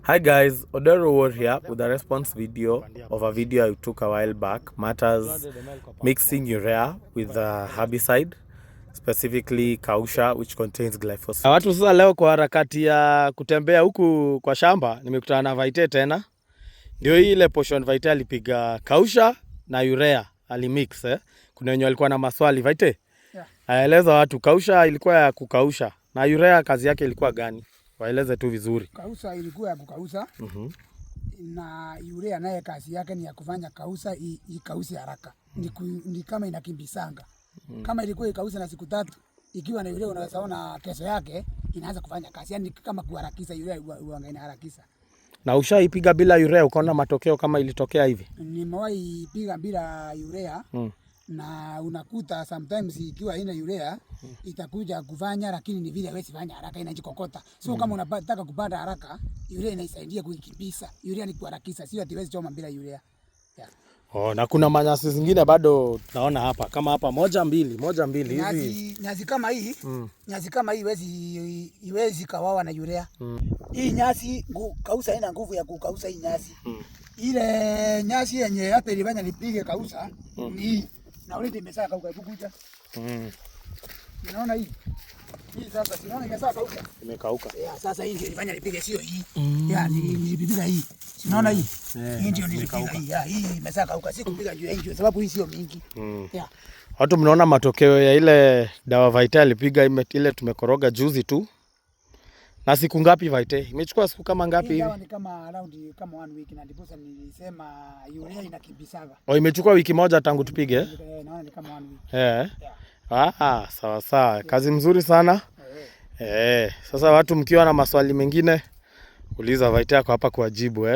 Hi guys, Odero War here with a response video of a video I took a while back. Matters mixing urea with a herbicide, specifically Kausha, which contains glyphosate. Watu sasa leo kwa harakati ya kutembea huku kwa shamba, nimekutana na Vaite tena. Ndio ile portion Vaite alipiga Kausha na urea, alimix Kuna wenye walikuwa na maswali Vaite. Aeleza watu Kausha ilikuwa ya kukausha na urea kazi yake ilikuwa gani? Waeleze tu vizuri. Kausha ilikuwa ya kukausa. Na urea naye kazi yake ni ya kufanya kausa ikause haraka. Ni kama inakimbisanga. Kama ilikuwa ikausa na siku 3, ikiwa na urea unaweza ona kesho yake inaanza kufanya kazi. Yaani kama kuharakisha urea uangaina harakisha. Na ushaipiga bila urea ukaona matokeo kama ilitokea hivi? Nimewahi piga bila urea. Na unakuta sometimes ikiwa ina urea itakuja kufanya, lakini ni vile haiwezi fanya haraka, inajikokota. So kama unataka kupanda haraka, urea inaisaidia kuikibisa. Urea ni kuharakisha, sio ati haiwezi choma bila urea. Na kuna manyasi zingine bado naona hapa, kama hapa moja mbili hivi. Nyasi kama hii, nyasi kama hii iwezi kawawa na urea. Hii nyasi Kausha ina nguvu ya kukausha hii nyasi. Ile nyasi yenye hata ilifanya nipige Kausha ni hii. Na ule imesaka kauka kukuja. Unaona hii? Hii sasa unaona imesaka kauka. Imekauka. Sasa hii ndio ilifanya nipige sio hii. Nilipiga hii. Unaona hii? Hii ndio nilipiga hii. Hii imesaka kauka. Sikupiga juu ya hii sababu hii sio mingi. Watu mnaona matokeo ya ile dawa Vaite alipiga ile tumekoroga juzi tu. Na siku ngapi Vaite? Imechukua siku kama ngapi hivi? Ni kama around kama 1 week, na ndipo nilisema urea inakimbisaga. Imechukua wiki moja tangu tupige? Naona ni kama 1 week. Sawa. Kazi mzuri sana. Sasa watu mkiwa na maswali mengine uliza Vaite yako hapa kuwajibu